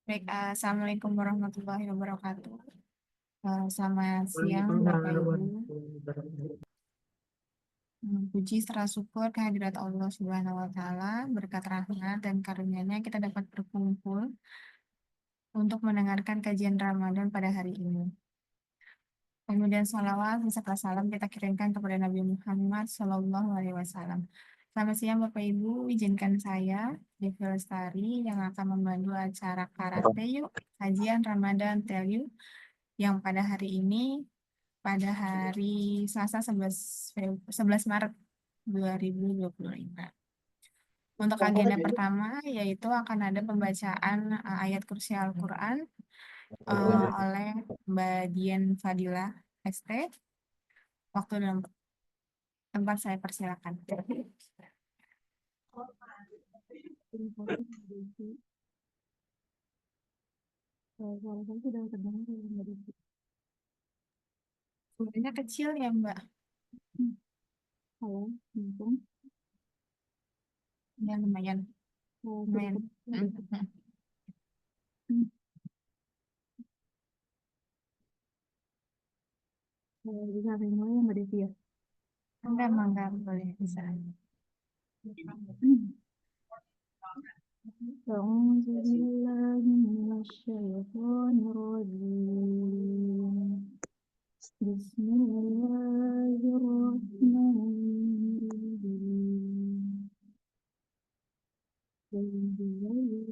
Baik, Assalamualaikum warahmatullahi wabarakatuh. Selamat siang, Bapak Ibu. Puji serta syukur kehadirat Allah Subhanahu wa Ta'ala, berkat rahmat dan karunia-Nya kita dapat berkumpul untuk mendengarkan kajian Ramadan pada hari ini. Kemudian salawat beserta salam kita kirimkan kepada Nabi Muhammad SAW. Selamat siang Bapak Ibu, izinkan saya Devi Lestari yang akan memandu acara Karate Yuk, kajian Ramadan Tell You, yang pada hari ini, pada hari Selasa 11 Maret 2025. Untuk agenda pertama, yaitu akan ada pembacaan ayat kursi Al-Quran oleh Mbak Dian Fadila ST. Waktu dan tempat saya persilakan. Suaranya kecil ya Mbak? Halo, Ya lumayan. Lumayan. bisa mulai Mbak Devi ya? Enggak boleh bisa. أعوذ بالله من الشيطان الرجيم بسم الله الرحمن الرحيم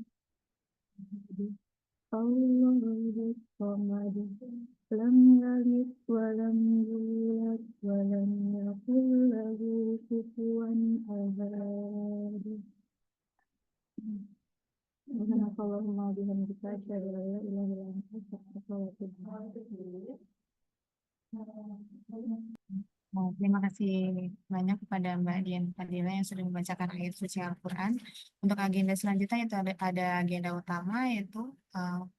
الله الصمد لم يلد ولم يولد ولم يكن له كفوا أحد. Allahumma bihamdika asyhadu an la ilaha illa anta astaghfiruka wa atubu ilaik. Terima kasih banyak kepada Mbak Dian Fadila yang sudah membacakan ayat suci Al-Quran. Untuk agenda selanjutnya itu ada agenda utama yaitu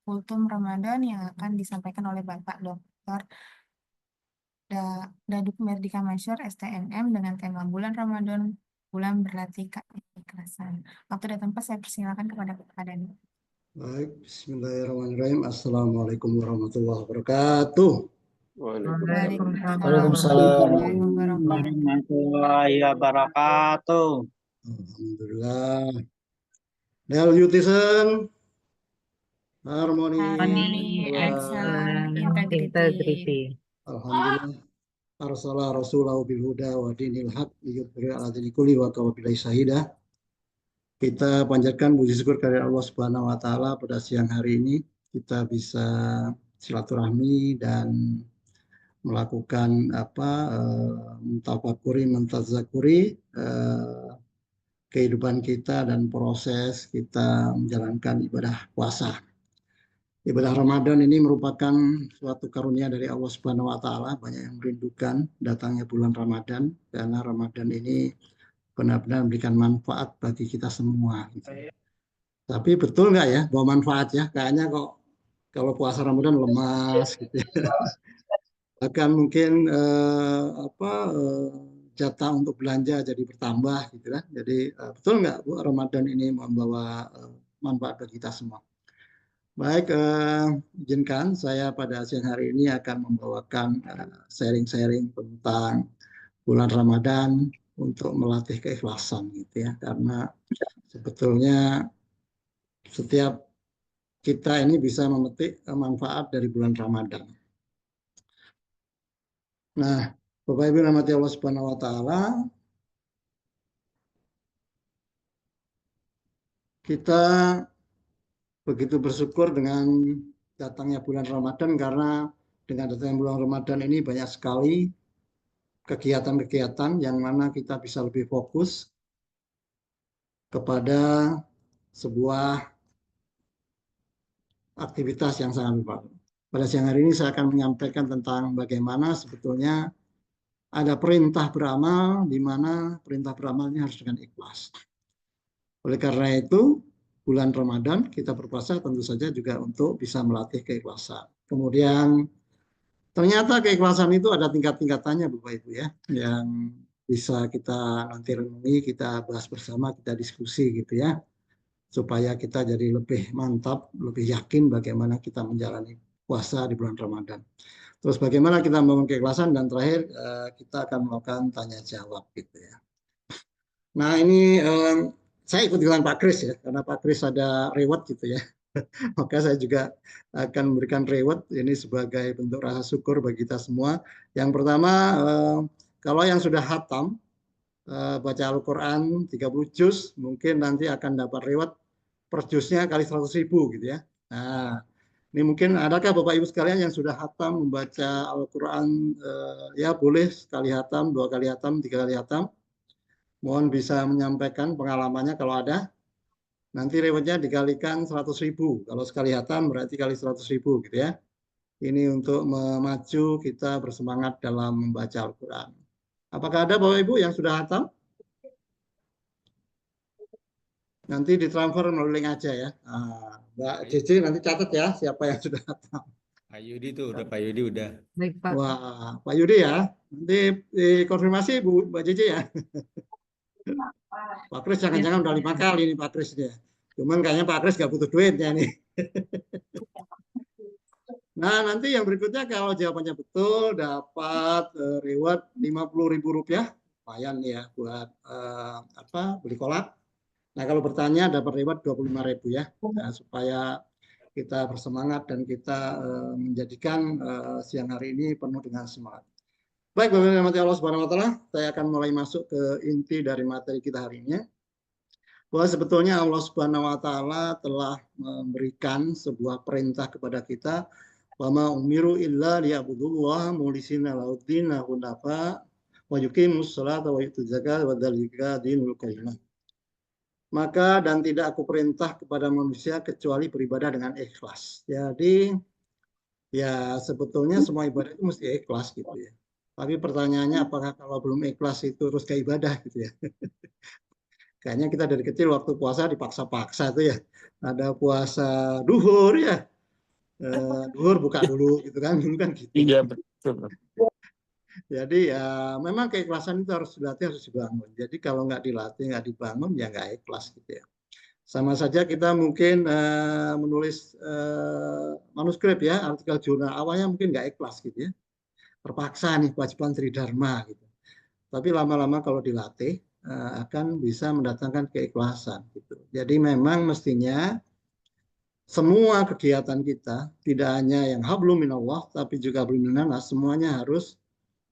kultum Ramadan yang akan disampaikan oleh Bapak Dr. Daduk Merdika Masyur STMM dengan tema Bulan Ramadan, Bulan Berlatih Keikhlasan. Waktu dan tempat saya persilakan kepada Pak Dani. Baik, Bismillahirrahmanirrahim. Assalamualaikum warahmatullahi wabarakatuh. Waalaikumsalam warahmatullahi wabarakatuh. Alhamdulillah. Del Yutisen, harmoni, excellent, integrity. Alhamdulillah. Arsala rasulahu bil huda wa dinil haq liyudhhira ala dini kulli wa kafa billahi syahida. Kita panjatkan puji syukur kepada Allah Subhanahu wa taala pada siang hari ini kita bisa silaturahmi dan melakukan mentafakuri, mentazakuri kehidupan kita dan proses kita menjalankan ibadah puasa. Ibadah Ramadan ini merupakan suatu karunia dari Allah Subhanahu wa taala, banyak yang merindukan datangnya bulan Ramadan karena Ramadan ini benar-benar memberikan manfaat bagi kita semua gitu. Tapi betul nggak ya bahwa manfaat ya? Kayaknya kok kalau puasa Ramadan lemas gitu ya. Bahkan mungkin jatah untuk belanja jadi bertambah gitu kan. Jadi betul nggak Bu, Ramadan ini membawa manfaat bagi kita semua. Baik, izinkan saya pada siang hari ini akan membawakan sharing-sharing tentang bulan Ramadan untuk melatih keikhlasan gitu ya. Karena sebetulnya setiap kita ini bisa memetik manfaat dari bulan Ramadan. Nah, Bapak Ibu rahmati Allah Subhanahu wa taala, kita begitu bersyukur dengan datangnya bulan Ramadan karena dengan datangnya bulan Ramadan ini banyak sekali kegiatan-kegiatan yang mana kita bisa lebih fokus kepada sebuah aktivitas yang sangat bermanfaat. Pada siang hari ini saya akan menyampaikan tentang bagaimana sebetulnya ada perintah beramal di mana perintah beramalnya harus dengan ikhlas. Oleh karena itu, bulan Ramadan kita berpuasa tentu saja juga untuk bisa melatih keikhlasan. Kemudian ternyata keikhlasan itu ada tingkat-tingkatannya Bapak Ibu ya, yang bisa kita nanti renungi, kita bahas bersama, kita diskusi gitu ya. supaya kita jadi lebih mantap, lebih yakin bagaimana kita menjalani puasa di bulan Ramadan. Terus bagaimana kita membangun keikhlasan, dan terakhir kita akan melakukan tanya jawab gitu ya. Nah ini saya ikut dengan Pak Kris ya, karena Pak Kris ada reward gitu ya. Maka saya juga akan memberikan reward ini sebagai bentuk rasa syukur bagi kita semua. Yang pertama, kalau yang sudah hatam baca Al-Quran 30 juz, mungkin nanti akan dapat reward per juznya kali 100.000 gitu ya. Nah, ini mungkin adakah Bapak Ibu sekalian yang sudah hatam membaca Al-Quran, ya boleh sekali hatam, 2 kali hatam, 3 kali hatam. Mohon bisa menyampaikan pengalamannya kalau ada. Nanti rewardnya dikalikan 100.000. Kalau sekali hatam berarti kali 100.000 gitu ya. Ini untuk memacu kita bersemangat dalam membaca Al-Quran. Apakah ada Bapak Ibu yang sudah hatam? Nanti ditransfer melalui link aja ya. Mbak Cici nanti catat ya siapa yang sudah hatam. Pak Yudi tuh udah, Pak Yudi udah. Baik, Pak. Wah, Pak Yudi ya. Nanti dikonfirmasi Mbak Cici ya. Pak Kris jangan-jangan udah 5 kali nih Pak Kris ya. Cuman kayaknya Pak Kris nggak butuh duitnya nih. Nah, nanti yang berikutnya kalau jawabannya betul dapat reward Rp50.000. Lumayan ya buat beli kolak. Nah, kalau bertanya dapat reward Rp25.000 ya. Nah, supaya kita bersemangat dan kita menjadikan siang hari ini penuh dengan semangat. Baik, Bapak Ibu yang dirahmati Allah Subhanahu wa taala, saya akan mulai masuk ke inti dari materi kita hari ini. Bahwa sebetulnya Allah Subhanahu wa taala telah memberikan sebuah perintah kepada kita, wa ma umiru illa liya'budullaha mukhlishina lahuddin hunafa wa yuqimus sholata wa yutuz zakata wa dzalika dinul qayyimah. Maka dan tidak aku perintah kepada manusia kecuali beribadah dengan ikhlas. Jadi ya sebetulnya semua ibadah itu mesti ikhlas gitu ya. Tapi pertanyaannya apakah kalau belum ikhlas itu terus ke ibadah gitu ya. Kayaknya kita dari kecil waktu puasa dipaksa-paksa tuh ya. Ada puasa duhur ya. Duhur buka dulu gitu kan. Dulu kan gitu. Iya, betul. Jadi ya memang keikhlasan itu harus dilatih, harus dibangun. Jadi kalau nggak dilatih, nggak dibangun ya nggak ikhlas gitu ya. Sama saja kita mungkin menulis manuskrip ya, artikel jurnal awalnya mungkin nggak ikhlas gitu ya. Terpaksa nih kewajiban tridharma gitu. Tapi lama-lama kalau dilatih akan bisa mendatangkan keikhlasan gitu. Jadi memang mestinya semua kegiatan kita tidak hanya yang hablum minallah tapi juga hablum minannas semuanya harus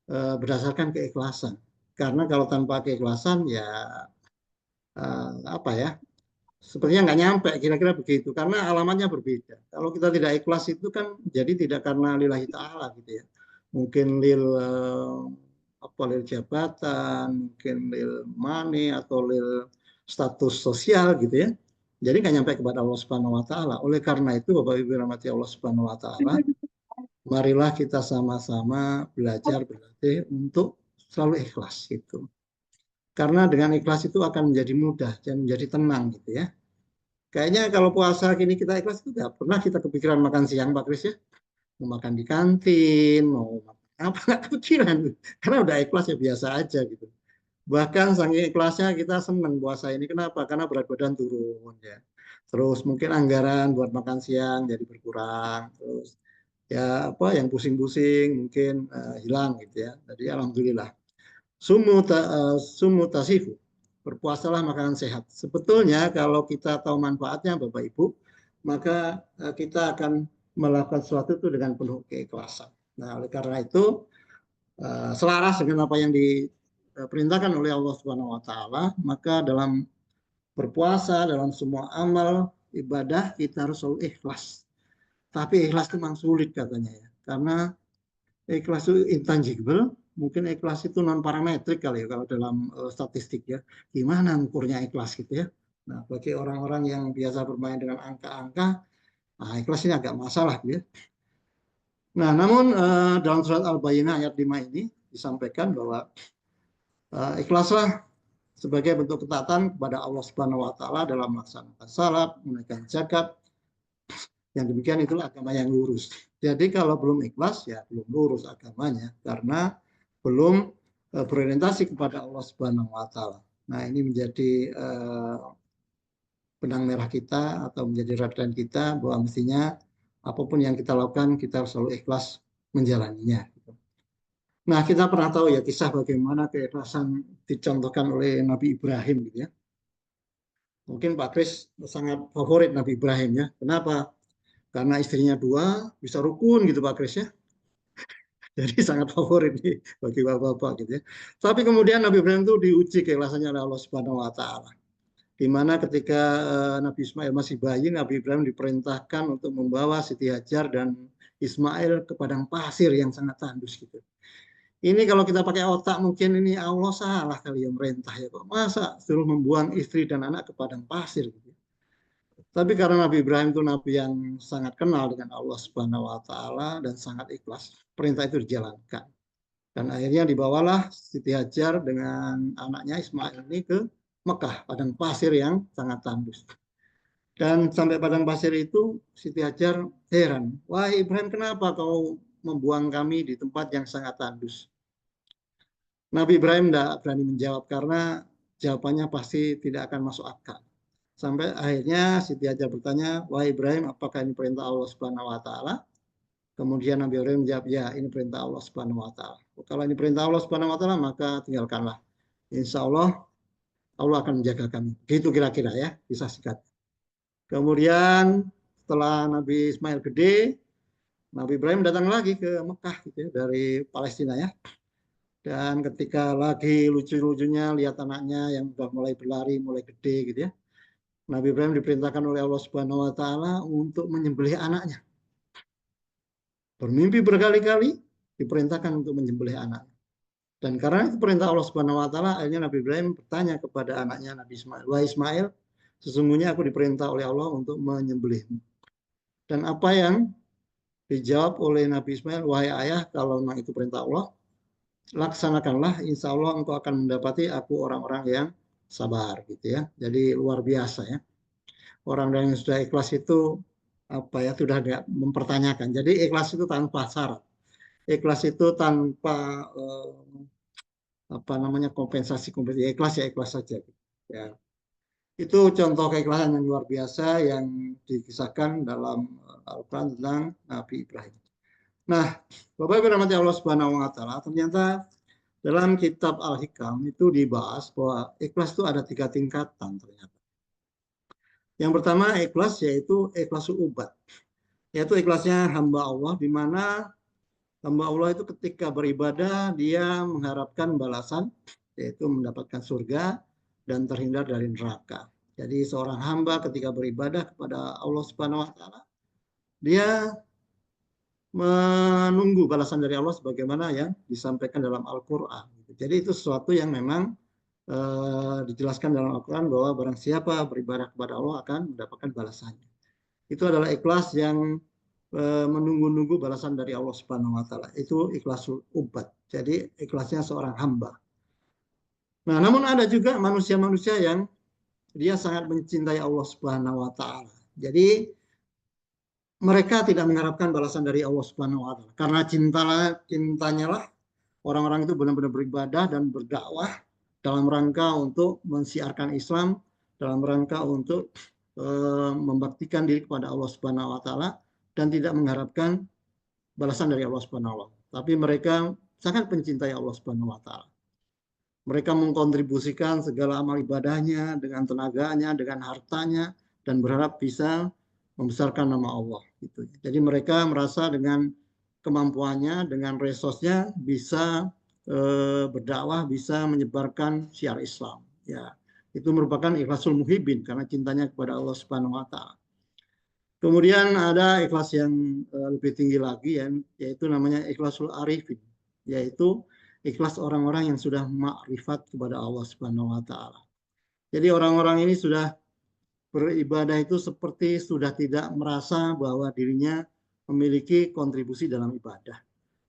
berdasarkan keikhlasan. Karena kalau tanpa keikhlasan ya apa ya? Sepertinya nggak nyampe, kira-kira begitu. Karena alamatnya berbeda. Kalau kita tidak ikhlas itu kan jadi tidak karena lillahi ta'ala gitu ya. Mungkin lil jabatan, mungkin lil money atau lil status sosial gitu ya. Jadi nggak nyampe kepada Allah Subhanahu wa taala. Oleh karena itu Bapak Ibu rahmati Allah Subhanahu wa taala, marilah kita sama-sama belajar berlatih untuk selalu ikhlas gitu. Karena dengan ikhlas itu akan menjadi mudah dan menjadi tenang gitu ya. Kayaknya kalau puasa gini kita ikhlas itu nggak pernah kita kepikiran makan siang Pak Kris ya. Mau makan di kantin, mau apa nggak kepikiran. Karena udah ikhlas ya biasa aja gitu. Bahkan saking ikhlasnya kita senang puasa ini. Kenapa? Karena berat badan turun ya. Terus mungkin anggaran buat makan siang jadi berkurang. Terus ya apa yang pusing-pusing mungkin hilang gitu ya. Jadi alhamdulillah. Sumu tasifu. Berpuasalah makanan sehat. Sebetulnya kalau kita tahu manfaatnya Bapak Ibu, maka kita akan melakukan sesuatu itu dengan penuh keikhlasan. Nah, oleh karena itu selaras dengan apa yang diperintahkan oleh Allah Subhanahu wa taala, maka dalam berpuasa, dalam semua amal ibadah kita harus selalu ikhlas. Tapi ikhlas itu memang sulit katanya ya. Karena ikhlas itu intangible, mungkin ikhlas itu non parametrik kali ya kalau dalam statistik ya. Gimana ukurnya ikhlas gitu ya. Nah, bagi orang-orang yang biasa bermain dengan angka-angka, nah ikhlas ini agak masalah gitu ya. Nah, namun dalam surat Al-Bayyinah ayat 5 ini disampaikan bahwa ikhlaslah sebagai bentuk ketaatan kepada Allah Subhanahu wa taala dalam melaksanakan salat, menunaikan zakat. Yang demikian itulah agama yang lurus. Jadi kalau belum ikhlas ya belum lurus agamanya karena belum berorientasi kepada Allah Subhanahu wa taala. Nah, ini menjadi benang merah kita atau menjadi radaran kita bahwa mestinya apapun yang kita lakukan kita harus selalu ikhlas menjalaninya. Nah, kita pernah tahu ya kisah bagaimana keikhlasan dicontohkan oleh Nabi Ibrahim gitu ya. Mungkin Pak Kris sangat favorit Nabi Ibrahim ya. Kenapa? Karena istrinya 2, bisa rukun gitu Pak Kris ya. Jadi sangat favorit nih bagi bapak-bapak gitu ya. Tapi kemudian Nabi Ibrahim itu diuji keikhlasannya oleh Allah Subhanahu wa taala. Di mana ketika Nabi Ismail masih bayi, Nabi Ibrahim diperintahkan untuk membawa Siti Hajar dan Ismail ke padang pasir yang sangat tandus gitu. Ini kalau kita pakai otak mungkin ini Allah salah kali ya merintah ya kok. Masa suruh membuang istri dan anak ke padang pasir gitu. Tapi karena Nabi Ibrahim itu nabi yang sangat kenal dengan Allah Subhanahu wa taala dan sangat ikhlas, perintah itu dijalankan. Dan akhirnya dibawalah Siti Hajar dengan anaknya Ismail ini ke Mekah, padang pasir yang sangat tandus. Dan sampai padang pasir itu Siti Hajar heran, "Wahai Ibrahim, kenapa kau membuang kami di tempat yang sangat tandus?" Nabi Ibrahim tidak berani menjawab karena jawabannya pasti tidak akan masuk akal. Sampai akhirnya Siti Hajar bertanya, "Wahai Ibrahim, apakah ini perintah Allah Subhanahu wa taala?" Kemudian Nabi Ibrahim menjawab, "Ya, ini perintah Allah Subhanahu wa taala." Kalau ini perintah Allah Subhanahu wa taala, maka tinggalkanlah. Insya Allah akan menjaga kami. Gitu kira-kira ya, bisa singkat. Kemudian setelah Nabi Ismail gede, Nabi Ibrahim datang lagi ke Mekah gitu ya, dari Palestina ya. Dan ketika lagi lucu-lucunya lihat anaknya yang sudah mulai berlari, mulai gede gitu ya. Nabi Ibrahim diperintahkan oleh Allah Subhanahu wa taala untuk menyembelih anaknya. Bermimpi berkali-kali diperintahkan untuk menyembelih anaknya. Dan karena itu perintah Allah Subhanahu wa taala, akhirnya Nabi Ibrahim bertanya kepada anaknya Nabi Ismail, "Wahai Ismail, sesungguhnya aku diperintah oleh Allah untuk menyembelihmu." Dan apa yang dijawab oleh Nabi Ismail, "Wahai ayah, kalau memang itu perintah Allah, laksanakanlah, insya Allah engkau akan mendapati aku orang-orang yang sabar gitu ya." Jadi luar biasa ya. Orang yang sudah ikhlas itu sudah tidak mempertanyakan. Jadi ikhlas itu tanpa syarat. Ikhlas itu tanpa kompensasi ikhlas ya ikhlas saja. Ya. Itu contoh keikhlasan yang luar biasa yang dikisahkan dalam Al-Quran tentang Nabi Ibrahim. Nah, Bapak Ibu rahmati Allah Subhanahu wa taala, ternyata dalam kitab Al-Hikam itu dibahas bahwa ikhlas itu ada 3 tingkatan ternyata. Yang pertama ikhlas yaitu ikhlasul ubad. Yaitu ikhlasnya hamba Allah di mana hamba Allah itu ketika beribadah dia mengharapkan balasan yaitu mendapatkan surga dan terhindar dari neraka. Jadi seorang hamba ketika beribadah kepada Allah Subhanahu wa taala dia menunggu balasan dari Allah sebagaimana yang disampaikan dalam Al-Qur'an. Jadi itu sesuatu yang memang dijelaskan dalam Al-Quran bahwa barang siapa beribadah kepada Allah akan mendapatkan balasannya. Itu adalah ikhlas yang menunggu-nunggu balasan dari Allah Subhanahu wa taala. Itu ikhlasul ubad. Jadi ikhlasnya seorang hamba. Nah, namun ada juga manusia-manusia yang dia sangat mencintai Allah Subhanahu wa taala. Jadi mereka tidak mengharapkan balasan dari Allah Subhanahu wa taala. Karena cintanya lah orang-orang itu benar-benar beribadah dan berdakwah dalam rangka untuk mensiarkan Islam, dalam rangka untuk membaktikan diri kepada Allah Subhanahu wa taala dan tidak mengharapkan balasan dari Allah Subhanahu wa taala. Tapi mereka sangat mencintai Allah Subhanahu wa taala. Mereka mengkontribusikan segala amal ibadahnya dengan tenaganya, dengan hartanya dan berharap bisa membesarkan nama Allah gitu. Jadi mereka merasa dengan kemampuannya, dengan resource-nya bisa berdakwah, bisa menyebarkan syiar Islam. Ya, itu merupakan ikhlasul muhibbin karena cintanya kepada Allah Subhanahu wa taala. Kemudian ada ikhlas yang lebih tinggi lagi yaitu namanya ikhlasul arifin, yaitu ikhlas orang-orang yang sudah makrifat kepada Allah Subhanahu wa taala. Jadi orang-orang ini sudah beribadah itu seperti sudah tidak merasa bahwa dirinya memiliki kontribusi dalam ibadah.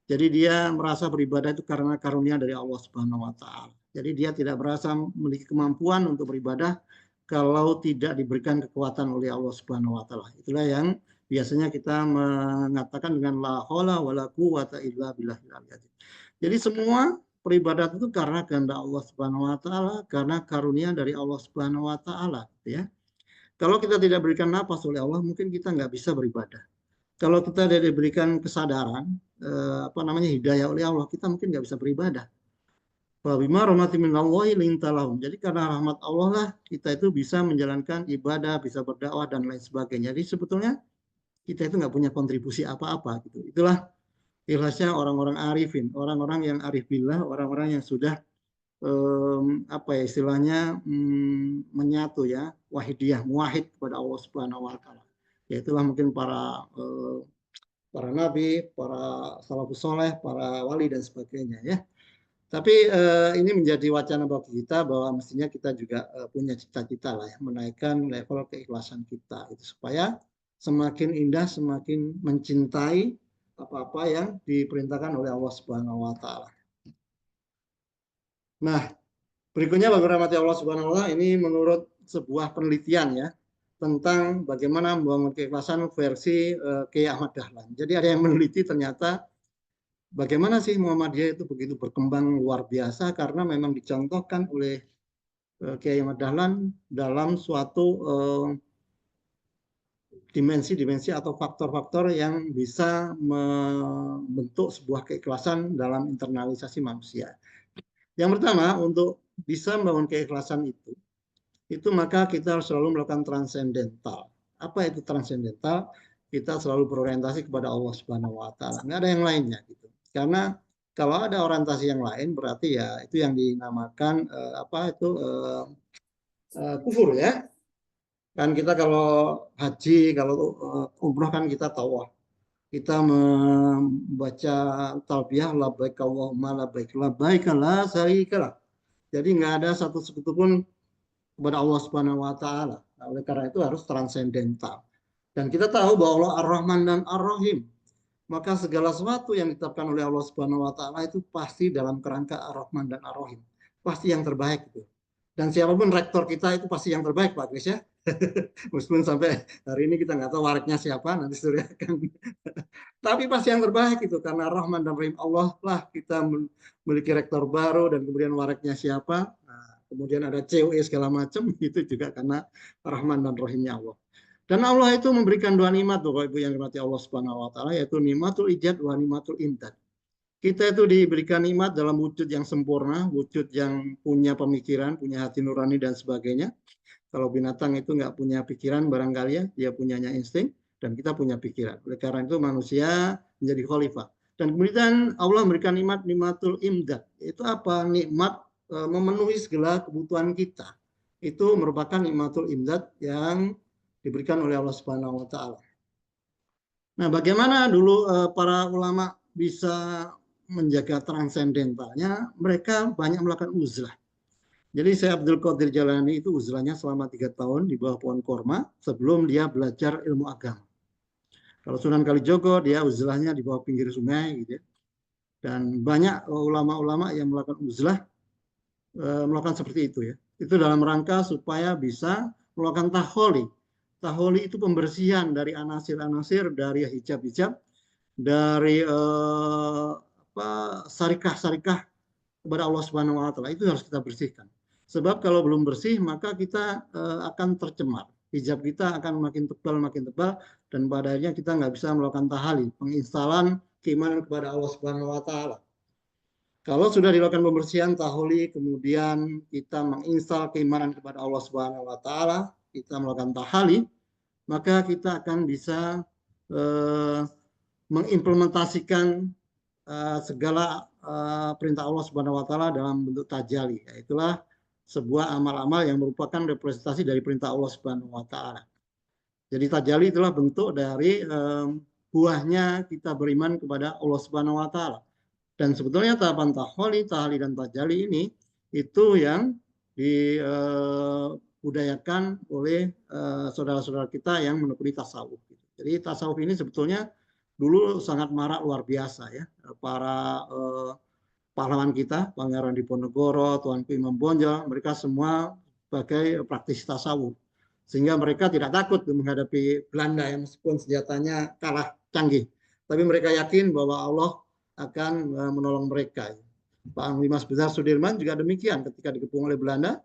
Jadi dia merasa beribadah itu karena karunia dari Allah Subhanahu wa taala. Jadi dia tidak merasa memiliki kemampuan untuk beribadah kalau tidak diberikan kekuatan oleh Allah Subhanahu wa taala. Itulah yang biasanya kita mengatakan dengan la haula wala quwata illa billahil azim. Jadi semua peribadatan itu karena kehendak Allah Subhanahu wa taala, karena karunia dari Allah Subhanahu wa taala, ya. Kalau kita tidak berikan napas oleh Allah, mungkin kita nggak bisa beribadah. Kalau kita tidak diberikan kesadaran, hidayah oleh Allah, kita mungkin nggak bisa beribadah. Bima rahmatin minallahi lintalahum. Jadi karena rahmat Allah lah kita itu bisa menjalankan ibadah, bisa berdakwah dan lain sebagainya. Jadi sebetulnya kita itu nggak punya kontribusi apa-apa gitu. Itulah ikhlasnya orang-orang arifin, orang-orang yang arif billah, orang-orang yang sudah istilahnya menyatu ya, wahidiyah, muwahhid kepada Allah Subhanahu wa taala. Yaitulah mungkin para nabi, para salafus soleh, para wali dan sebagainya ya. Tapi ini menjadi wacana bagi kita bahwa mestinya kita juga punya cita-cita lah ya, menaikkan level keikhlasan kita itu supaya semakin indah, semakin mencintai apa-apa yang diperintahkan oleh Allah Subhanahu wa taala. Nah, berikutnya bagi rahmati Allah Subhanahu wa taala, ini menurut sebuah penelitian ya tentang bagaimana membangun keikhlasan versi Kiai Ahmad Dahlan. Jadi ada yang meneliti ternyata bagaimana sih Muhammadiyah itu begitu berkembang luar biasa karena memang dicontohkan oleh Kiai Ahmad Dahlan dalam suatu dimensi-dimensi atau faktor-faktor yang bisa membentuk sebuah keikhlasan dalam internalisasi manusia. Yang pertama, untuk bisa membangun keikhlasan itu maka kita harus selalu melakukan transendental. Apa itu transendental? Kita selalu berorientasi kepada Allah Subhanahu wa taala. Nggak ada yang lainnya gitu. Karena kalau ada orientasi yang lain berarti ya itu yang dinamakan kufur ya. Kan kita kalau haji, kalau umroh kan kita tawaf. Kita membaca talbiyah labbaik Allahumma labbaik labbaik la syarikalah. Jadi nggak ada satu sekutu pun kepada Allah Subhanahu wa taala. Nah, oleh karena itu harus transendental. Dan kita tahu bahwa Allah Ar-Rahman dan Ar-Rahim. Maka segala sesuatu yang ditetapkan oleh Allah Subhanahu wa taala itu pasti dalam kerangka Ar-Rahman dan Ar-Rahim. Pasti yang terbaik itu. Dan siapapun rektor kita itu pasti yang terbaik Pak Kris ya. Meskipun sampai hari ini kita nggak tahu wareknya siapa, nanti sudah akan. Tapi pasti yang terbaik itu karena Rahman dan Rahim Allah lah kita memiliki rektor baru dan kemudian wareknya siapa. Nah, kemudian ada COE segala macam itu juga karena Rahman dan Rahimnya Allah. Dan Allah itu memberikan dua nikmat Bapak Ibu yang dirahmati Allah Subhanahu wa taala yaitu nikmatul ijad wa nikmatul imdad. Kita itu diberikan nikmat dalam wujud yang sempurna, wujud yang punya pemikiran, punya hati nurani dan sebagainya. Kalau binatang itu nggak punya pikiran barangkali ya, dia punyanya insting dan kita punya pikiran. Oleh karena itu manusia menjadi khalifah. Dan kemudian Allah memberikan nikmatul imdad. Itu apa? Nikmat memenuhi segala kebutuhan kita. Itu merupakan nikmatul imdad yang diberikan oleh Allah Subhanahu wa taala. Nah, bagaimana dulu para ulama bisa menjaga transendentalnya? Mereka banyak melakukan uzlah. Jadi Syekh Abdul Qadir Jalani itu uzlahnya selama 3 tahun di bawah pohon korma sebelum dia belajar ilmu agama. Kalau Sunan Kalijogo dia uzlahnya di bawah pinggir sungai gitu ya. Dan banyak ulama-ulama yang melakukan uzlah melakukan seperti itu ya. Itu dalam rangka supaya bisa melakukan taholi. Taholi itu pembersihan dari anasir-anasir, dari hijab-hijab, dari sarikah-sarikah kepada Allah Subhanahu wa taala. Itu harus kita bersihkan. Sebab kalau belum bersih maka kita akan tercemar. Hijab kita akan makin tebal dan pada akhirnya kita nggak bisa melakukan tahali, penginstalan keimanan kepada Allah Subhanahu wa taala. Kalau sudah dilakukan pembersihan taholi, kemudian kita menginstal keimanan kepada Allah Subhanahu wa taala, kita melakukan tahali, maka kita akan bisa mengimplementasikan segala perintah Allah Subhanahu wa taala dalam bentuk tajali. Itulah sebuah amal-amal yang merupakan representasi dari perintah Allah Subhanahu wa taala. Jadi tajali itulah bentuk dari buahnya kita beriman kepada Allah Subhanahu wa taala. Dan sebetulnya tahapan taholi, tahali dan tajali ini itu yang dibudayakan oleh saudara-saudara kita yang menekuni tasawuf. Jadi tasawuf ini sebetulnya dulu sangat marak luar biasa ya. Para pahlawan kita, Pangeran Diponegoro, Tuanku Imam Bonjol, mereka semua sebagai praktisi tasawuf. Sehingga mereka tidak takut menghadapi Belanda yang meskipun senjatanya kalah canggih. Tapi mereka yakin bahwa Allah akan menolong mereka. Pak Anglimas Besar Sudirman juga demikian ketika dikepung oleh Belanda,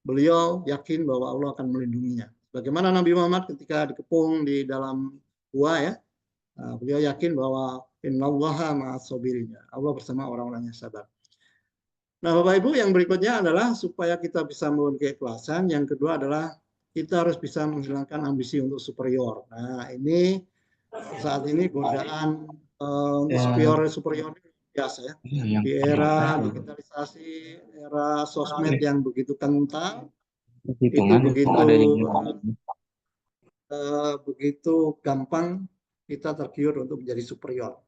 beliau yakin bahwa Allah akan melindunginya. Bagaimana Nabi Muhammad ketika dikepung di dalam gua ya, beliau yakin bahwa innallaha ma'as sabirin, Allah bersama orang-orang yang sabar. Nah, Bapak Ibu, yang berikutnya adalah supaya kita bisa memiliki keikhlasan. Yang kedua adalah kita harus bisa menghilangkan ambisi untuk superior. Nah, ini saat ini godaan superior biasa ya. Di era digitalisasi, era sosmed yang begitu kental, itu begitu gampang kita tergiur untuk menjadi superior.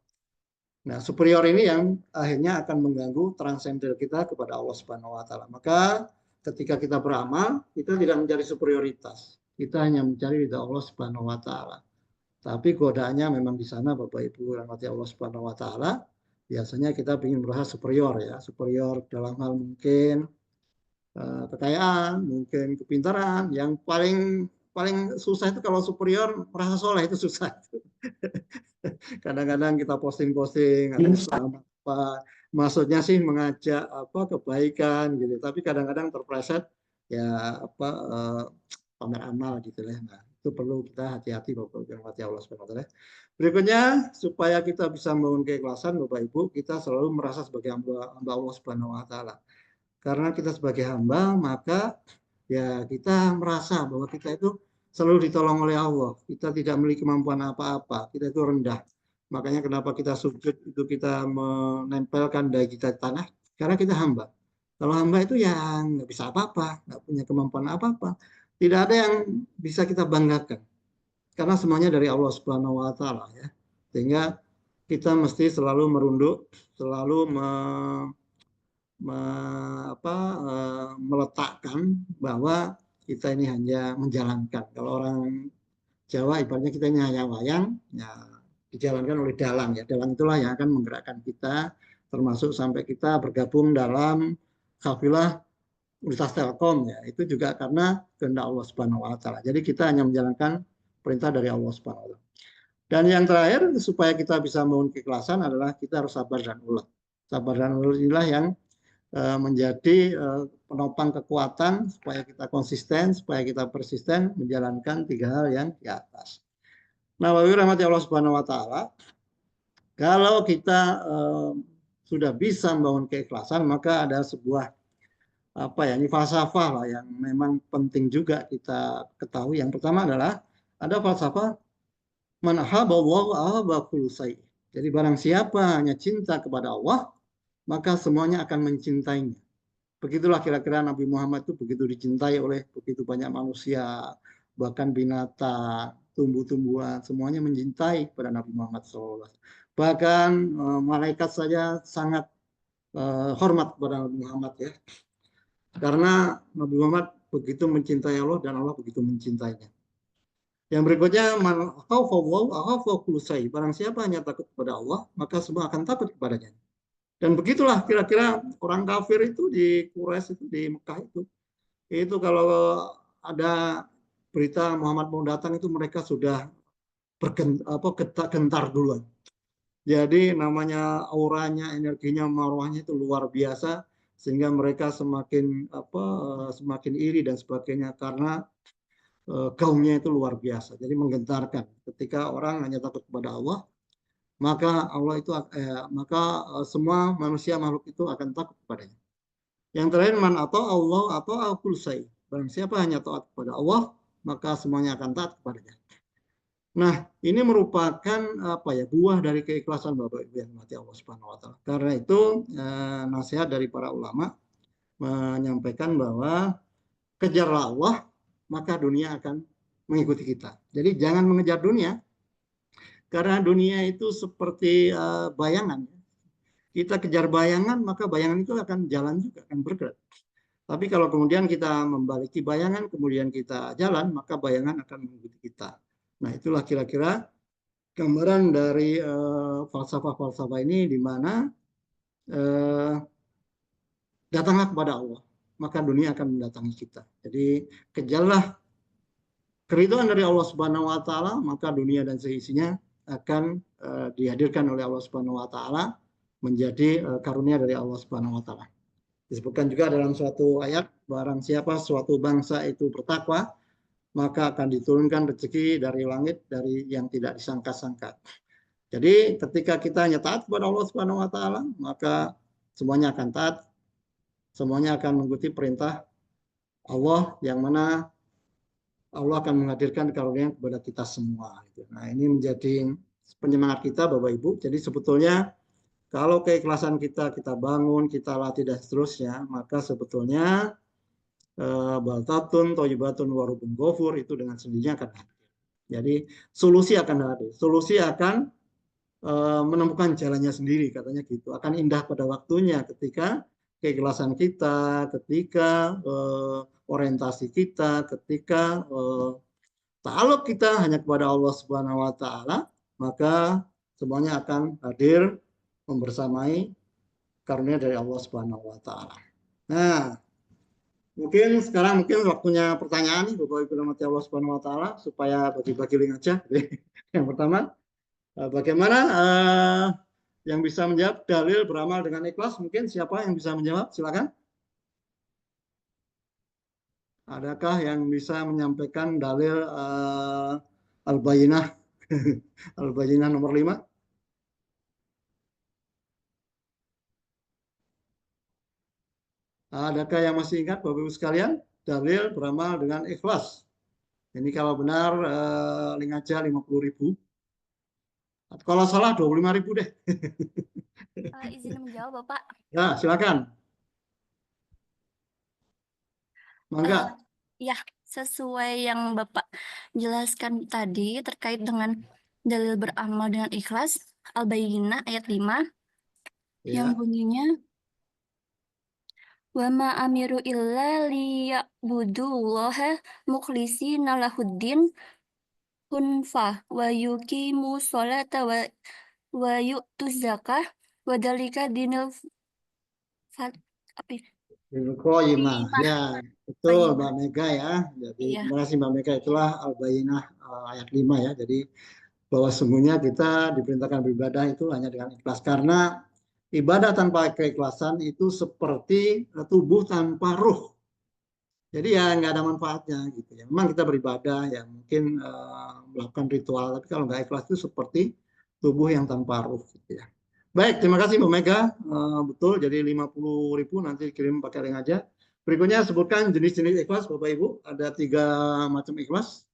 Nah, superior ini yang akhirnya akan mengganggu transendal kita kepada Allah Subhanahu wa taala. Maka ketika kita beramal, kita tidak mencari superioritas. Kita hanya mencari ridha Allah Subhanahu wa taala. Tapi godaannya memang di sana Bapak Ibu rahmati Allah Subhanahu wa taala. Biasanya kita ingin merasa superior ya, superior dalam hal mungkin kekayaan, mungkin kepintaran. Yang paling susah itu kalau superior merasa soleh, itu susah. Kadang-kadang kita posting-posting apa maksudnya sih mengajak kebaikan gitu, tapi kadang-kadang terpleset ya pamer amal gitu ya. Nah, itu perlu kita hati-hati Bapak Ibu yang mati Allah Subhanahu wa taala. Berikutnya, supaya kita bisa membangun keikhlasan Bapak Ibu, kita selalu merasa sebagai hamba Allah Subhanahu wa taala. Karena kita sebagai hamba, maka ya kita merasa bahwa kita itu selalu ditolong oleh Allah. Kita tidak memiliki kemampuan apa-apa. Kita itu rendah. Makanya kenapa kita sujud itu kita menempelkan dahi kita di tanah. Karena kita hamba. Kalau hamba itu yang nggak bisa apa-apa, nggak punya kemampuan apa-apa. Tidak ada yang bisa kita banggakan. Karena semuanya dari Allah Subhanahu wa taala ya. Sehingga kita mesti selalu merunduk, selalu meletakkan bahwa kita ini hanya menjalankan. Kalau orang Jawa ibaratnya kita ini hanya wayang, ya dijalankan oleh dalang ya. Dalang itulah yang akan menggerakkan kita, termasuk sampai kita bergabung dalam kafilah Universitas Telkom ya. Itu juga karena kehendak Allah Subhanahu wa taala. Jadi kita hanya menjalankan perintah dari Allah Subhanahu wa taala. Dan yang terakhir supaya kita bisa membangun keikhlasan adalah kita harus sabar dan ulet. Sabar dan ulet inilah yang menjadi penopang kekuatan supaya kita konsisten, supaya kita persisten menjalankan 3 hal yang di atas. Nah, Bapak Ibu rahmati Allah Subhanahu wa taala, kalau kita sudah bisa membangun keikhlasan, maka ada sebuah ini falsafah lah yang memang penting juga kita ketahui. Yang pertama adalah ada falsafah man ahabballahu ahabba kullu syai'. Jadi barang siapa hanya cinta kepada Allah, maka semuanya akan mencintainya. Begitulah kira-kira Nabi Muhammad itu begitu dicintai oleh begitu banyak manusia, bahkan binatang, tumbuh-tumbuhan, semuanya mencintai kepada Nabi Muhammad SAW. Bahkan malaikat saja sangat hormat kepada Nabi Muhammad ya. Karena Nabi Muhammad begitu mencintai Allah dan Allah begitu mencintainya. Yang berikutnya, man khawfallahu akhwafa kullu syai'. Barang siapa hanya takut kepada Allah, maka semua akan takut kepadanya. Dan begitulah kira-kira orang kafir itu di Quraisy itu di Mekah itu kalau ada berita Muhammad mau datang itu mereka sudah gentar duluan. Jadi namanya auranya, energinya, marwahnya itu luar biasa sehingga mereka semakin iri dan sebagainya karena gaungnya itu luar biasa. Jadi menggentarkan ketika orang hanya takut kepada Allah, maka Allah itu semua manusia makhluk itu akan takut kepadanya. Yang terakhir man atau Allah atau akul say. Barang siapa hanya taat kepada Allah, maka semuanya akan taat kepadanya. Nah, ini merupakan buah dari keikhlasan Bapak Ibu yang mati Allah Subhanahu wa taala. Karena itu nasihat dari para ulama menyampaikan bahwa kejarlah Allah, maka dunia akan mengikuti kita. Jadi jangan mengejar dunia. Karena dunia itu seperti bayangan. Kita kejar bayangan, maka bayangan itu akan jalan juga, akan bergerak. Tapi kalau kemudian kita membaliki bayangan, kemudian kita jalan, maka bayangan akan mengikuti kita. Nah, itulah kira-kira gambaran dari falsafah-falsafah ini, di mana datanglah kepada Allah, maka dunia akan mendatangi kita. Jadi kejarlah keridhaan dari Allah Subhanahu wa taala, maka dunia dan seisinya akan dihadirkan oleh Allah Subhanahu wa taala menjadi karunia dari Allah Subhanahu wa taala. Disebutkan juga dalam suatu ayat, barang siapa suatu bangsa itu bertakwa, maka akan diturunkan rezeki dari langit dari yang tidak disangka-sangka. Jadi ketika kita hanya taat kepada Allah Subhanahu wa taala, maka semuanya akan taat, semuanya akan mengikuti perintah Allah yang mana Allah akan menghadirkan karunia kepada kita semua. Nah, ini menjadi penyemangat kita Bapak Ibu. Jadi sebetulnya kalau keikhlasan kita bangun, kita latih dan seterusnya, maka sebetulnya baltatun, toyibatun, warubun gofur itu dengan sendirinya akan hadir. Jadi solusi akan hadir. Solusi akan menemukan jalannya sendiri, katanya gitu. Akan indah pada waktunya ketika keikhlasan kita, ketika orientasi kita, ketika ta'aluk kita hanya kepada Allah Subhanahu wa taala, maka semuanya akan hadir membersamai karunia dari Allah Subhanahu wa taala. Nah, sekarang waktunya pertanyaan nih Bapak Ibu rahmati Allah Subhanahu wa taala, supaya bagi-bagi link aja. Yang pertama, bagaimana yang bisa menjawab dalil beramal dengan ikhlas? Mungkin siapa yang bisa menjawab? Silakan. Adakah yang bisa menyampaikan dalil Al-Bayyinah Al-Bayyinah nomor 5? Adakah yang masih ingat Bapak Ibu sekalian? Dalil beramal dengan ikhlas. Ini kalau benar link aja 50.000. Kalau salah 25.000 deh. Izin menjawab Bapak. Ya, silakan. Mangga. Ya, sesuai yang Bapak jelaskan tadi terkait dengan dalil beramal dengan ikhlas, Al-Bayyinah ayat 5, yang bunyinya, wa ma amiru illa liya'budullaha mukhlishina lahuddin hunfa wa yuqimu sholata wa yu'tuz zakah wa dzalika dinul Qayyimah. Ya, betul Mbak Mega ya. Jadi Iya. terima kasih Mbak Mega, itulah Al-Bayyinah ayat 5 ya. Jadi bahwa sungguhnya kita diperintahkan beribadah itu hanya dengan ikhlas, karena ibadah tanpa keikhlasan itu seperti tubuh tanpa ruh. Jadi ya nggak ada manfaatnya gitu ya. Memang kita beribadah ya mungkin melakukan ritual, tapi kalau nggak ikhlas itu seperti tubuh yang tanpa ruh gitu ya. Baik, terima kasih Mbak Mega. Betul, jadi 50.000 nanti kirim pakai link aja. Berikutnya sebutkan jenis-jenis ikhlas Bapak Ibu. Ada 3 macam ikhlas.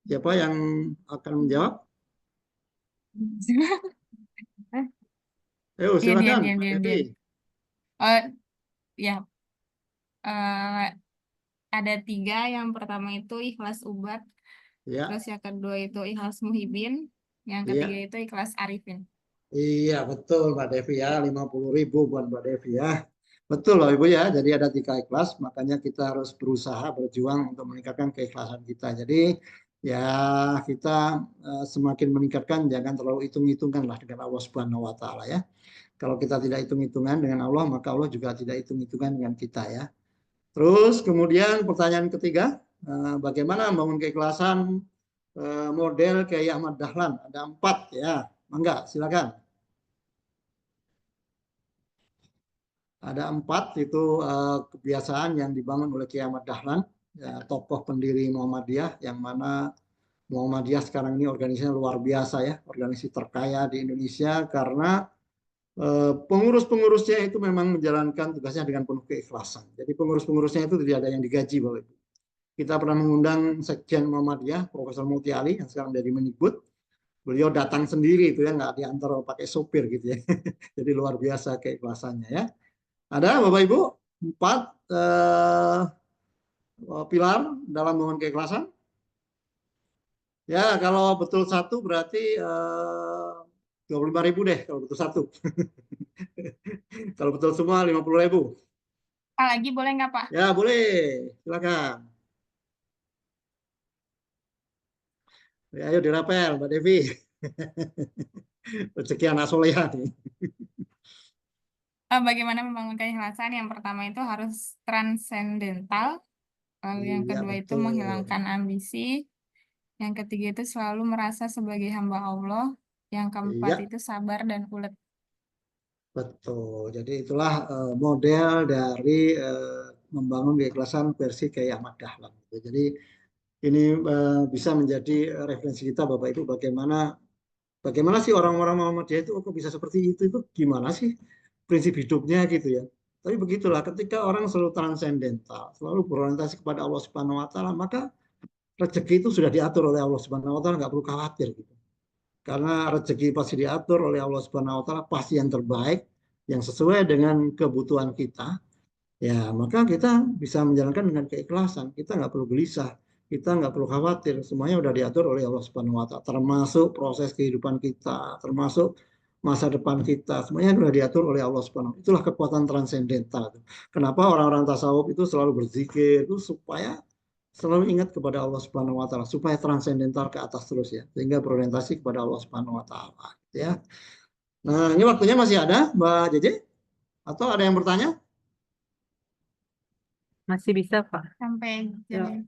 Siapa yang akan menjawab? Ayo silakan. Diam. Ya, ada 3. Yang pertama itu ikhlas ubat. Ya. Terus yang kedua itu ikhlas muhibin. Yang ketiga itu ikhlas arifin. Iya betul Mbak Devi ya, 50.000 buat Mbak Devi ya. Betul loh Ibu ya, jadi ada 3 ikhlas, makanya kita harus berusaha berjuang untuk meningkatkan keikhlasan kita. Jadi ya kita semakin meningkatkan, jangan terlalu hitung-hitungan lah dengan Allah Subhanahu wa taala ya. Kalau kita tidak hitung-hitungan dengan Allah, maka Allah juga tidak hitung-hitungan dengan kita ya. Terus kemudian pertanyaan ketiga, bagaimana membangun keikhlasan model Kiai Ahmad Dahlan? Ada 4 ya, mangga silakan. Ada 4 itu kebiasaan yang dibangun oleh Kiai Ahmad Dahlan, ya, tokoh pendiri Muhammadiyah, yang mana Muhammadiyah sekarang ini organisasinya luar biasa ya, organisasi terkaya di Indonesia, karena pengurus-pengurusnya itu memang menjalankan tugasnya dengan penuh keikhlasan. Jadi pengurus-pengurusnya itu tidak ada yang digaji Bapak Ibu. Kita pernah mengundang Sekjen Muhammadiyah, Profesor Muti Ali, yang sekarang dari Mendikbud. Beliau datang sendiri itu ya, nggak diantar pakai sopir gitu ya. Jadi luar biasa keikhlasannya ya. Ada Bapak Ibu 4 pilar dalam membangun keikhlasan. Ya, kalau betul 1 berarti 25.000 deh kalau betul 1. Kalau betul semua 50.000. Lagi boleh nggak Pak? Ya boleh, silakan. Ya, ayo dirapel Mbak Devi. Rezeki anak soleha nih. Bagaimana membangun keikhlasan? Yang pertama itu harus transendental. Lalu yang kedua itu menghilangkan ambisi. Yang ketiga itu selalu merasa sebagai hamba Allah. Yang keempat itu sabar dan ulet. Betul. Jadi itulah model dari membangun keikhlasan versi Kiai Ahmad Dahlan. Jadi ini bisa menjadi referensi kita Bapak Ibu bagaimana sih orang-orang Muhammadiyah itu kok bisa seperti itu gimana sih prinsip hidupnya gitu ya. Tapi begitulah ketika orang selalu transendental, selalu berorientasi kepada Allah Subhanahu wa taala, maka rezeki itu sudah diatur oleh Allah Subhanahu wa taala, nggak perlu khawatir gitu. Karena rezeki pasti diatur oleh Allah Subhanahu wa taala, pasti yang terbaik, yang sesuai dengan kebutuhan kita. Ya, maka kita bisa menjalankan dengan keikhlasan. Kita nggak perlu gelisah, kita nggak perlu khawatir. Semuanya sudah diatur oleh Allah Subhanahu wa taala, termasuk proses kehidupan kita, termasuk masa depan kita. Semuanya sudah diatur oleh Allah Subhanahu wa taala. Itulah kekuatan transendental. Kenapa orang-orang tasawuf itu selalu berzikir itu supaya selalu ingat kepada Allah Subhanahu wa taala, supaya transendental ke atas terus ya, sehingga berorientasi kepada Allah Subhanahu wa taala ya. Nah, ini waktunya masih ada, Mbak Jeje? Atau ada yang bertanya? Masih bisa, Pak. Sampai Ya. jam.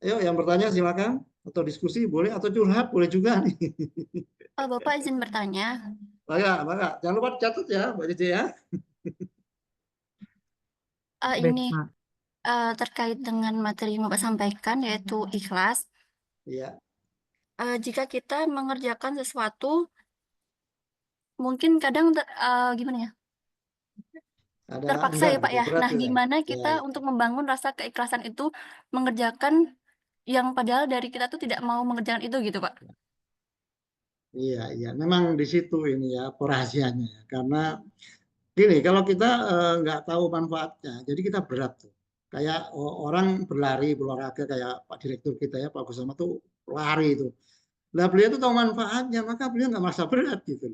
Ayo yang bertanya silakan, atau diskusi boleh, atau curhat boleh juga nih. Bapak izin bertanya. Maka jangan lupa catat ya, Mbak Jeje ya. Ini Pak. terkait dengan materi yang Bapak sampaikan yaitu ikhlas. Iya. Jika kita mengerjakan sesuatu, mungkin kadang gimana ya? Terpaksa ya Pak ya. berat Nah, ya. gimana Ya, kita ya. untuk membangun rasa keikhlasan itu mengerjakan yang padahal dari kita tuh tidak mau mengerjakan itu gitu Pak? Iya. Memang di situ ini ya rahasianya ya. Karena gini, kalau kita nggak tahu manfaatnya, jadi kita berat tuh. Kayak orang berolahraga kayak Pak Direktur kita ya, Pak Kusama tuh lari itu. Nah, beliau tuh tahu manfaatnya, maka beliau nggak merasa berat gitu.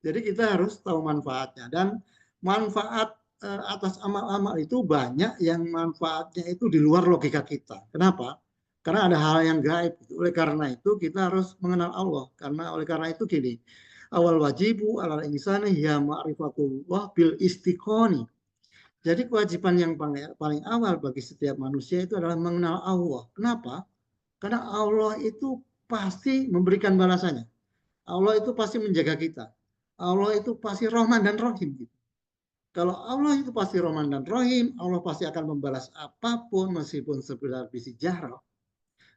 Jadi kita harus tahu manfaatnya, dan manfaat atas amal-amal itu banyak yang manfaatnya itu di luar logika kita. Kenapa? Karena ada hal yang gaib. Oleh karena itu kita harus mengenal Allah. Oleh karena itu gini, awal wajibu alal insani ya ma'rifatullah bil istiqoni. Jadi kewajiban yang paling awal bagi setiap manusia itu adalah mengenal Allah. Kenapa? Karena Allah itu pasti memberikan balasannya. Allah itu pasti menjaga kita. Allah itu pasti Rahman dan Rahim. Gitu. Kalau Allah itu pasti Rahman dan Rahim, Allah pasti akan membalas apapun meskipun sebesar biji zarah.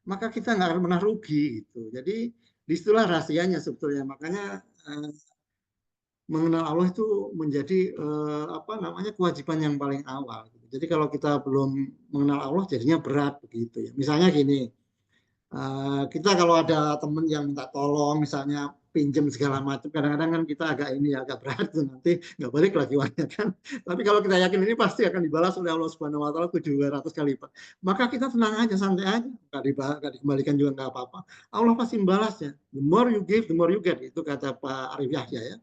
Maka kita nggak akan pernah rugi gitu. Jadi disitulah rahasianya sebetulnya. Makanya mengenal Allah itu menjadi kewajiban yang paling awal. Gitu. Jadi kalau kita belum mengenal Allah jadinya berat begitu ya. Misalnya gini, kita kalau ada teman yang minta tolong, misalnya pinjam segala macam, kadang-kadang kan kita agak berat tuh, nanti nggak balik lagi uangnya kan. Tapi kalau kita yakin ini pasti akan dibalas oleh Allah Subhanahu Wa Taala 700 kali lipat, maka kita tenang aja, santai aja, nggak dikembalikan juga nggak apa-apa. Allah pasti membalasnya. The more you give, the more you get. Itu kata Pak Arif Yahya ya.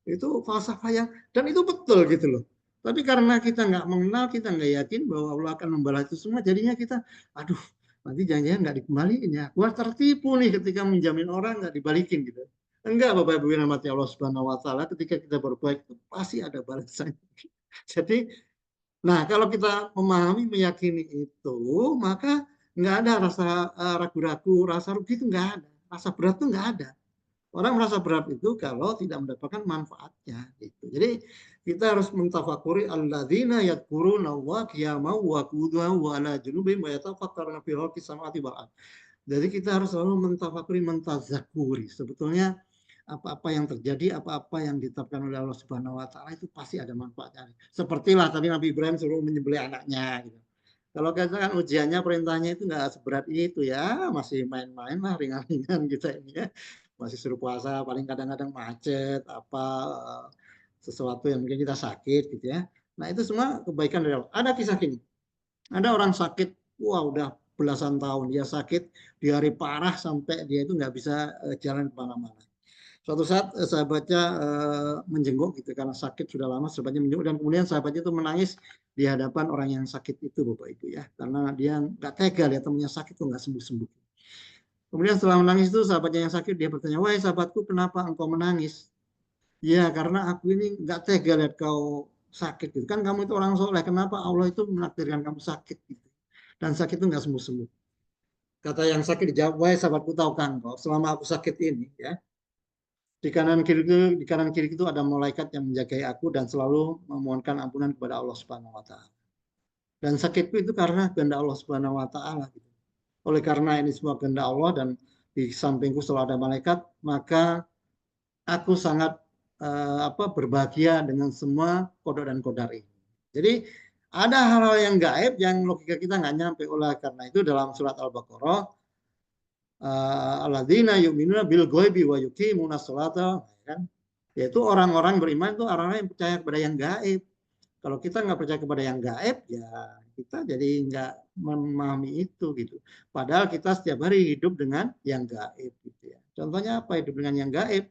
Itu falsafah yang, dan itu betul gitu loh. Tapi karena kita nggak mengenal, kita nggak yakin bahwa Allah akan membalas itu semua, jadinya kita, aduh, nanti jangan-jangan nggak dikembaliin ya. Gua tertipu nih ketika menjamin orang nggak dibalikin gitu. Enggak, Bapak Ibu yang dirahmati Allah Subhanahu wa taala, ketika kita berbuat itu pasti ada balasannya. Jadi, nah kalau kita memahami, meyakini itu, maka nggak ada rasa ragu-ragu, rasa rugi itu nggak ada. Rasa berat itu nggak ada. Orang merasa berat itu kalau tidak mendapatkan manfaatnya. Gitu. Jadi kita harus mentafakuri alladzina yadkuruna Allah qiyaman wa qu'udan wa ala junubihim wa yatafakkaruna fi khalqis samawati wal ardh. Jadi kita harus selalu mentafakuri, mentazakuri. Sebetulnya apa-apa yang terjadi, apa-apa yang ditetapkan oleh Allah Subhanahu wa taala itu pasti ada manfaatnya. Sepertilah tadi Nabi Ibrahim suruh menyembelih anaknya gitu. Kalau kita kan ujiannya, perintahnya itu nggak seberat itu ya, masih main-main lah, ringan-ringan kita ini ya. Masih suruh puasa, paling kadang-kadang macet, sesuatu yang mungkin kita sakit gitu ya. Nah itu semua kebaikan dari Allah. Ada kisah gini, ada orang sakit, wah udah belasan tahun dia sakit, di hari parah sampai dia itu nggak bisa jalan kemana-mana. Suatu saat sahabatnya menjenguk gitu, karena sakit sudah lama, sahabatnya menjenguk, dan kemudian sahabatnya itu menangis di hadapan orang yang sakit itu, Bapak Ibu ya, karena dia nggak tega lihat temannya sakit tuh nggak sembuh-sembuh. Kemudian setelah menangis itu sahabatnya yang sakit, dia bertanya, wahai sahabatku, kenapa engkau menangis? Ya karena aku ini nggak tega lihat kau sakit gitu. Kan kamu itu orang soleh, kenapa Allah itu menakdirkan kamu sakit gitu. Dan sakit itu nggak sembuh-sembuh. Kata yang sakit dijawab, wahai sahabatku, tahukah engkau selama aku sakit ini ya, di kanan kiri itu ada malaikat yang menjagai aku dan selalu memohonkan ampunan kepada Allah Subhanahu wa taala. Dan sakitku itu karena kehendak Allah Subhanahu wa taala gitu. Oleh karena ini semua kehendak Allah dan di sampingku selalu ada malaikat, maka aku sangat berbahagia dengan semua qada dan qadar ini. Jadi ada hal-hal yang gaib yang logika kita nggak nyampe. Oleh karena itu dalam surat Al-Baqarah, alladzina yu'minuna bil ghaibi wa yuqimuna sholata, kan? Yaitu orang-orang beriman itu orang-orang yang percaya kepada yang gaib. Kalau kita nggak percaya kepada yang gaib, ya kita jadi nggak memahami itu gitu. Padahal kita setiap hari hidup dengan yang gaib gitu ya. Contohnya apa hidup dengan yang gaib?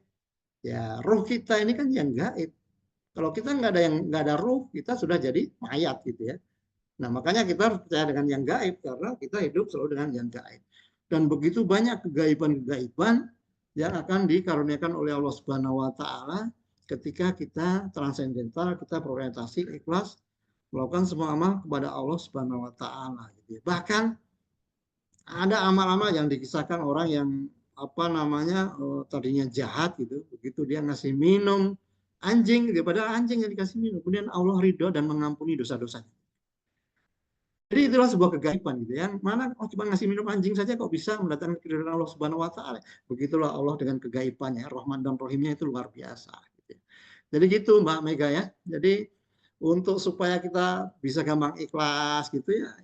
Ya ruh kita ini kan yang gaib. Kalau kita nggak ada ruh, kita sudah jadi mayat gitu ya. Nah makanya kita harus percaya dengan yang gaib karena kita hidup selalu dengan yang gaib. Dan begitu banyak kegaiban-kegaiban yang akan dikaruniakan oleh Allah Subhanahu Wa Taala ketika kita transendental, kita berorientasi ikhlas melakukan semua amal kepada Allah Subhanahu Wa Taala. Gitu ya. Bahkan ada amal-amal yang dikisahkan orang yang tadinya jahat gitu, begitu dia ngasih minum anjing, gitu, padahal anjing yang dikasih minum, kemudian Allah ridho dan mengampuni dosa-dosanya. Jadi itulah sebuah kegaiban gitu ya. Mana cuma ngasih minum anjing saja kok bisa mendatangkan keridhaan Allah Subhanahu Wa Taala. Begitulah Allah dengan kegaibannya, Rahman dan Rahimnya itu luar biasa. Gitu. Jadi gitu Mbak Mega ya. Jadi untuk supaya kita bisa gampang ikhlas gitu ya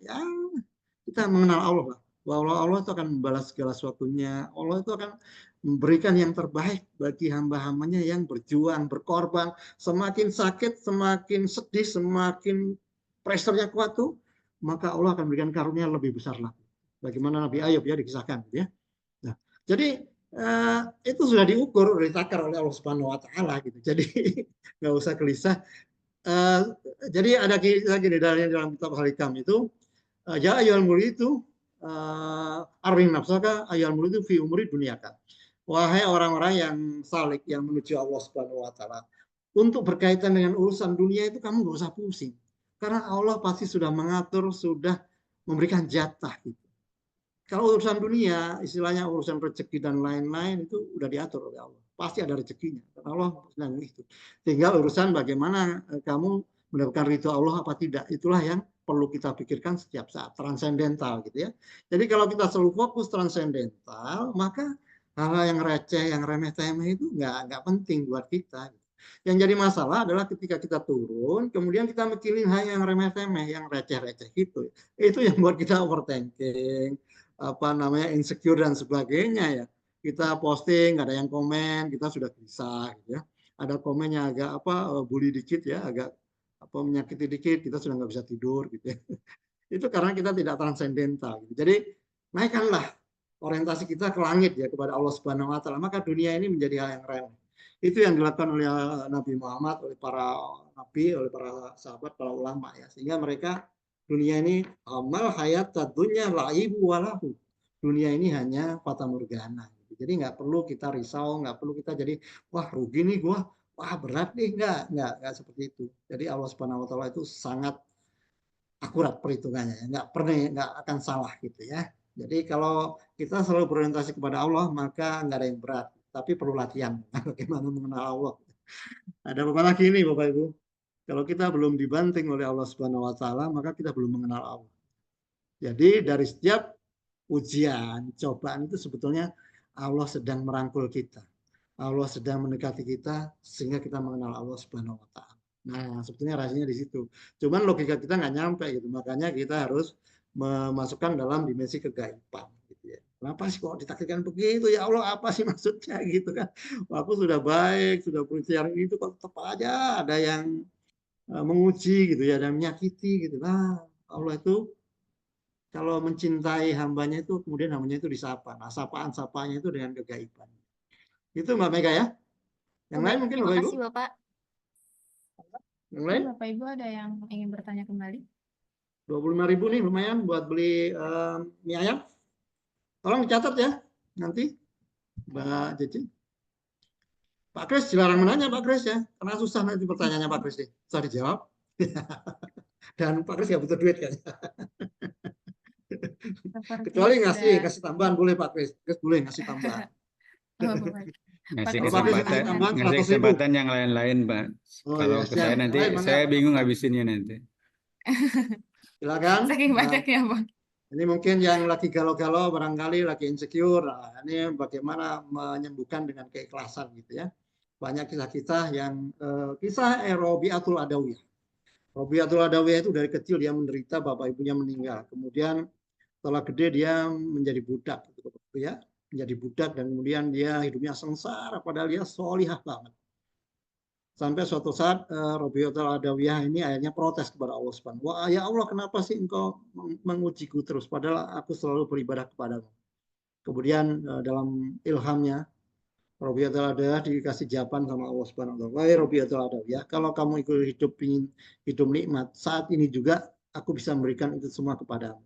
kita mengenal Allah Pak. Bahwa Allah itu akan membalas segala sesuatunya. Allah itu akan memberikan yang terbaik bagi hamba-hambanya yang berjuang, berkorban. Semakin sakit, semakin sedih, semakin pressure-nya kuat tuh, maka Allah akan berikan karunia lebih besar lagi. Bagaimana Nabi Ayub ya dikisahkan ya. Nah, jadi itu sudah diukur, ditakar oleh Allah Subhanahu Wa Taala gitu. Jadi nggak usah gelisah. Jadi ada kisah gini dalam kitab Al-Hikam itu, ya ayyuhal murid itu arwin nafsaka ayyuhal murid itu fi umuri dunyaka. Wahai orang-orang yang salik yang menuju Allah Subhanahu Wa Taala, untuk berkaitan dengan urusan dunia itu kamu nggak usah pusing. Karena Allah pasti sudah mengatur, sudah memberikan jatah gitu. Kalau urusan dunia, istilahnya urusan rezeki dan lain-lain itu udah diatur oleh Allah. Pasti ada rezekinya. Karena Allah sedang itu. Tinggal urusan bagaimana kamu mendapatkan ridho Allah apa tidak. Itulah yang perlu kita pikirkan setiap saat. Transendental gitu ya. Jadi kalau kita selalu fokus transendental, maka hal-hal yang receh, yang remeh-temeh itu nggak penting buat kita. Yang jadi masalah adalah ketika kita turun, kemudian kita mikirin hal yang remeh-temeh, yang receh-receh gitu. Itu yang buat kita overthinking, insecure dan sebagainya ya. Kita posting, nggak ada yang komen, kita sudah gelisah gitu ya. Ada komennya agak bully dikit ya, agak menyakiti dikit, kita sudah nggak bisa tidur gitu ya. Itu karena kita tidak transendental gitu. Jadi naikkanlah orientasi kita ke langit ya, kepada Allah Subhanahu Wa Taala, maka dunia ini menjadi hal yang remeh. Itu yang dilakukan oleh Nabi Muhammad, oleh para nabi, oleh para sahabat, para ulama ya. Sehingga mereka dunia ini amal hayat dunya laibu walahu. Dunia ini hanya fata morgana. Jadi nggak perlu kita risau, nggak perlu kita jadi wah rugi nih gua, wah berat nih, nggak seperti itu. Jadi Allah Subhanahu Wa Taala itu sangat akurat perhitungannya, nggak akan salah gitu ya. Jadi kalau kita selalu berorientasi kepada Allah, maka nggak ada yang berat. Tapi perlu latihan bagaimana mengenal Allah. Ada apa lagi nih Bapak Ibu? Kalau kita belum dibanting oleh Allah Subhanahu Wa Taala, maka kita belum mengenal Allah. Jadi dari setiap ujian, cobaan itu sebetulnya Allah sedang merangkul kita. Allah sedang mendekati kita sehingga kita mengenal Allah Subhanahu Wa Taala. Nah, sebetulnya rahasianya di situ. Cuman logika kita nggak nyampe gitu. Makanya kita harus memasukkan dalam dimensi kegaiban. Kenapa sih kok ditakdirkan begitu ya Allah, apa sih maksudnya gitu kan? Aku sudah baik, sudah berikhtiar itu kok tetap aja ada yang menguji gitu ya, dan menyakiti gitu. Nah Allah itu kalau mencintai hambanya itu kemudian hambanya itu disapa. Nah sapaan-sapanya itu dengan kegaiban. Itu Mbak Mega ya. Yang lain mungkin Bapak Ibu. Terima kasih Bapak. Yang lain? Bapak Ibu ada yang ingin bertanya kembali? 25.000 nih lumayan buat beli mie ayam. Tolong dicatat ya nanti Mbak Cici. Pak Kris dilarang menanya Pak Kris ya, karena susah nanti pertanyaannya Pak Kris nih. Susah dijawab. Dan Pak Kris nggak butuh duit kayaknya. Kecuali ngasih tambahan boleh Pak Kris. Kris boleh ngasih tambahan. Ngasih kesempatan yang lain-lain Pak. Kalau ke saya nanti saya bingung ngabisinnya nanti. Silakan. Saking banyaknya Bang. Ini mungkin yang lagi galau-galau, barangkali lagi insecure. Nah, ini bagaimana menyembuhkan dengan keikhlasan gitu ya. Banyak kisah-kisah yang kisah Robiatul Adawiyah. Robiatul Adawiyah itu dari kecil dia menderita, bapak ibunya meninggal. Kemudian setelah gede dia menjadi budak gitu ya. Menjadi budak dan kemudian dia hidupnya sengsara padahal dia solihah banget. Sampai suatu saat Robiatul Adawiyah ini akhirnya protes kepada Allah Subhanahu wa ta'ala. Ya Allah, kenapa sih engkau mengujiku terus padahal aku selalu beribadah kepadamu. Kemudian dalam ilhamnya Robiatul Adawiyah dikasih jawaban sama Allah Subhanahu wa ta'ala. Wahai Robiatul Adawiyah, kalau kamu ikut ingin hidup nikmat, saat ini juga aku bisa memberikan itu semua kepadamu.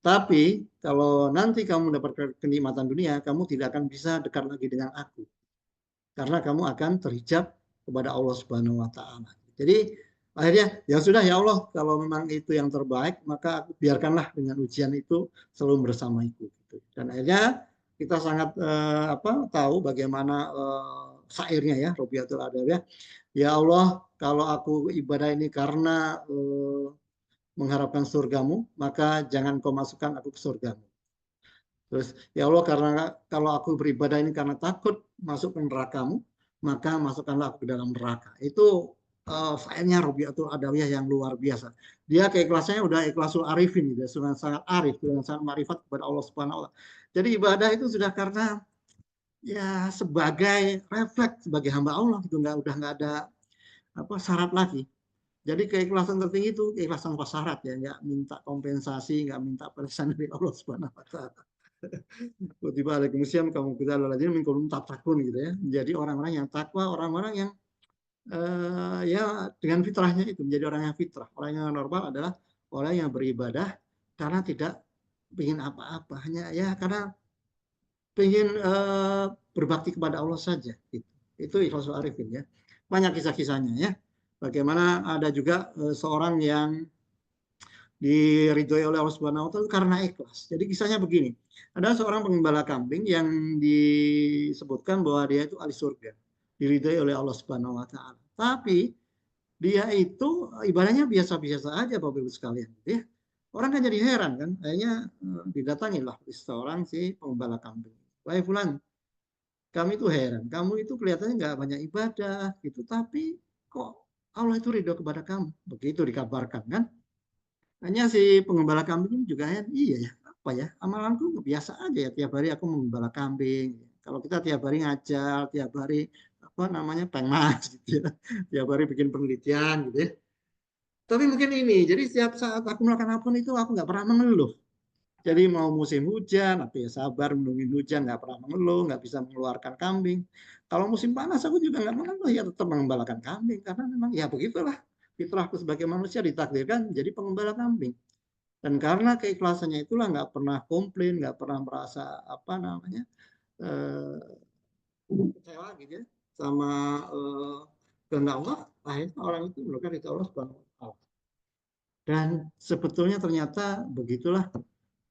Tapi kalau nanti kamu mendapat kenikmatan dunia, kamu tidak akan bisa dekat lagi dengan aku. Karena kamu akan terhijab kepada Allah Subhanahu wa ta'ala. Jadi akhirnya ya sudah ya Allah, kalau memang itu yang terbaik, maka biarkanlah dengan ujian itu selalu bersamaku gitu. Dan akhirnya kita sangat tahu bagaimana syairnya ya Robiatul Adawiyah. Ya Allah, kalau aku ibadah ini karena mengharapkan surgamu, maka jangan kau masukkan aku ke surgamu. Terus, ya Allah, karena kalau aku beribadah ini karena takut masuk ke nerakamu, maka masukkanlah aku ke dalam neraka. Itu syairnya Robiatul Adawiyah yang luar biasa. Dia keikhlasannya udah ikhlasul arifin, gitu, dengan sangat arif, dengan sangat marifat kepada Allah Subhanahu wa ta'ala. Jadi ibadah itu sudah karena ya sebagai refleks sebagai hamba Allah, itu udah nggak ada syarat lagi. Jadi keikhlasan tertinggi itu keikhlasan tanpa syarat ya, nggak minta kompensasi, nggak minta balasan dari Allah Subhanahu wa ta'ala. Kutiba alaikum syiyam kamu kita ladzina min qablikum tattaqun gitu ya. Menjadi orang-orang yang takwa, orang-orang yang ya dengan fitrahnya itu menjadi orang yang fitrah. Orang yang normal adalah orang yang beribadah karena tidak ingin apa-apa, hanya ya karena ingin berbakti kepada Allah saja gitu. Itu ikhlasul arifin ya. Banyak kisah-kisahnya ya. Bagaimana ada juga seorang yang diridhoi oleh Allah Subhanahu wa ta'ala karena ikhlas. Jadi kisahnya begini. Ada seorang pengembala kambing yang disebutkan bahwa dia itu ahli surga. Diridhoi oleh Allah Subhanahu wa ta'ala. Tapi dia itu ibadahnya biasa-biasa aja Bapak Ibu sekalian, ya. Orang kan jadi heran kan, akhirnya didatangilah seorang si pengembala kambing. Wahai fulan, kami itu heran, kamu itu kelihatannya nggak banyak ibadah gitu, tapi kok Allah itu ridho kepada kamu. Begitu dikabarkan kan. Hanya si pengembala kambing juga ya, iya ya, apa ya, amalanku biasa aja ya, tiap hari aku mengembala kambing. Kalau kita tiap hari ngajar, tiap hari pengmas gitu ya, tiap hari bikin penelitian gitu ya. Tapi mungkin ini, jadi setiap saat aku melakukan apapun itu aku nggak pernah mengeluh. Jadi mau musim hujan, aku ya sabar menunggu hujan, nggak pernah mengeluh, nggak bisa mengeluarkan kambing. Kalau musim panas aku juga nggak mengeluh, ya tetap mengembalakan kambing karena memang ya begitulah fitrahku sebagai manusia ditakdirkan jadi pengembala kambing. Dan karena keikhlasannya itulah nggak pernah komplain, nggak pernah merasa kecewa gitu ya sama kehendak Allah, akhirnya orang itu melakukan itu Allah Subhanahu wa ta'ala. Dan sebetulnya ternyata begitulah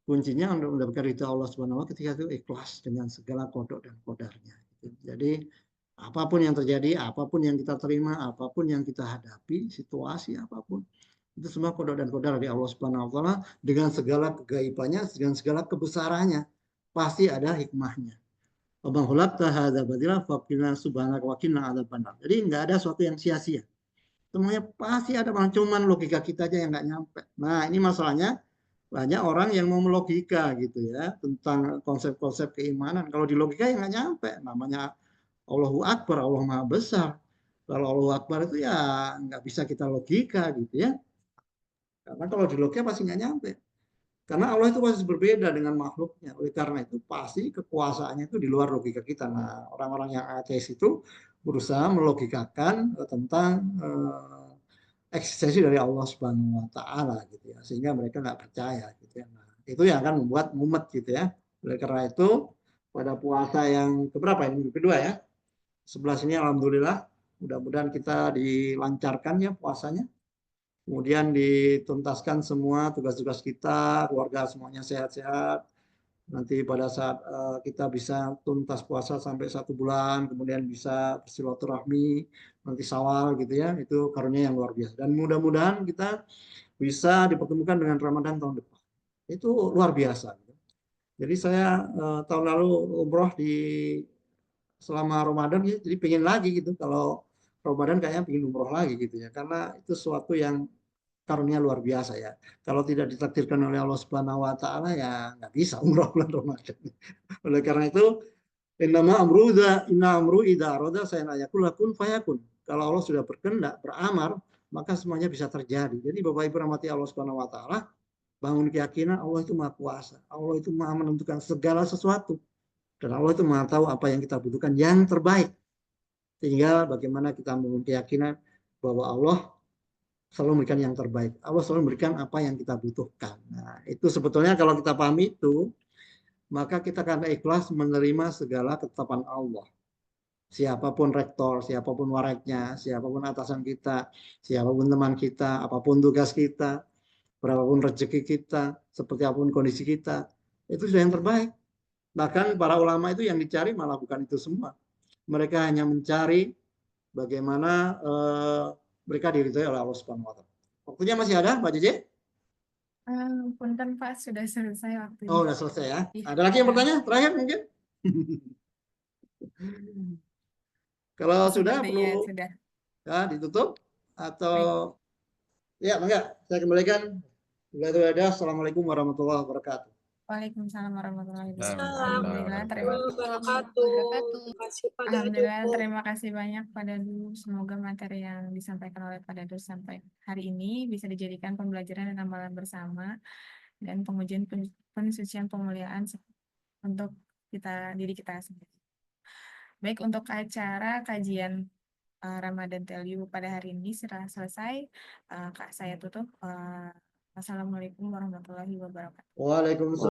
kuncinya untuk mendapatkan ridha Allah Subhanahu wa ta'ala ketika itu ikhlas dengan segala kodok dan kodarnya. Jadi apapun yang terjadi, apapun yang kita terima, apapun yang kita hadapi, situasi apapun, itu semua kodok dan kodar dari Allah Subhanahu wa ta'ala dengan segala kegaibannya, dengan segala kebesarannya. Pasti ada hikmahnya. Jadi nggak ada sesuatu yang sia-sia. Semuanya pasti ada, cuman logika kita aja yang nggak nyampe. Nah ini masalahnya, banyak orang yang mau melogika gitu ya tentang konsep-konsep keimanan. Kalau di logika yang nggak nyampe, namanya Allahu Akbar, Allah Maha Besar. Kalau Allahu Akbar itu ya nggak bisa kita logika gitu ya. Karena kalau di logika pasti nggak nyampe. Karena Allah itu pasti berbeda dengan makhluknya. Oleh karena itu pasti kekuasaannya itu di luar logika kita. Nah orang-orang yang ateis itu berusaha melogikakan tentang eksistensi dari Allah Subhanahu wa ta'ala gitu ya, sehingga mereka nggak percaya gitu ya. Nah, itu yang akan membuat mumet gitu ya. Oleh karena itu pada puasa yang keberapa ini, minggu kedua ya, 11 ini alhamdulillah mudah-mudahan kita dilancarkan ya puasanya, kemudian dituntaskan semua tugas-tugas kita, keluarga semuanya sehat-sehat. Nanti pada saat kita bisa tuntas puasa sampai 1 bulan, kemudian bisa bersilaturahmi, nanti Syawal gitu ya, itu karunia yang luar biasa. Dan mudah-mudahan kita bisa dipertemukan dengan Ramadan tahun depan. Itu luar biasa. Jadi saya tahun lalu umroh selama Ramadan ya, jadi pengen lagi gitu. Kalau Ramadan kayaknya pengen umroh lagi gitu ya, karena itu sesuatu yang karunia luar biasa ya. Kalau tidak ditakdirkan oleh Allah Subhanahu Wa Taala ya nggak bisa umroh bulan Ramadan. Oleh karena itu, inna amru idza arada sayan ayakul kun fayakun. Kalau Allah sudah berkehendak, beramar, maka semuanya bisa terjadi. Jadi Bapak Ibu rahmati Allah Subhanahu Wa Taala, bangun keyakinan Allah itu Maha Kuasa. Allah itu Maha menentukan segala sesuatu. Dan Allah itu Maha tahu apa yang kita butuhkan yang terbaik. Tinggal bagaimana kita membangun keyakinan bahwa Allah selalu memberikan yang terbaik. Allah selalu memberikan apa yang kita butuhkan. Nah, itu sebetulnya kalau kita pahami itu, maka kita akan ikhlas menerima segala ketetapan Allah. Siapapun rektor, siapapun wareknya, siapapun atasan kita, siapapun teman kita, apapun tugas kita, berapapun rezeki kita, seperti apapun kondisi kita, itu sudah yang terbaik. Bahkan para ulama itu yang dicari malah bukan itu semua. Mereka hanya mencari bagaimana mereka diridhoi oleh Allah Subhanahu Wa Taala. Waktunya masih ada, Pak JJ? Punten Pak, sudah selesai waktunya. Oh, sudah selesai ya. Iya. Ada lagi yang bertanya? Terakhir mungkin? Kalau sudah Sepertinya perlu sudah. ya, ditutup atau ya enggak, saya kembalikan. Assalamualaikum warahmatullahi wabarakatuh. Waalaikumsalam warahmatullahi Alhamdulillah. wabarakatuh. Terima Alhamdulillah, terima kasih banyak pada Du. Semoga materi yang disampaikan oleh pada Du sampai hari ini bisa dijadikan pembelajaran dan amalan bersama dan pengujian pensucian pemuliaan untuk diri kita sendiri. Baik, untuk acara kajian Ramadan Tell You pada hari ini sudah selesai. Kak, saya tutup. Wassalamualaikum warahmatullahi wabarakatuh. Waalaikumsalam.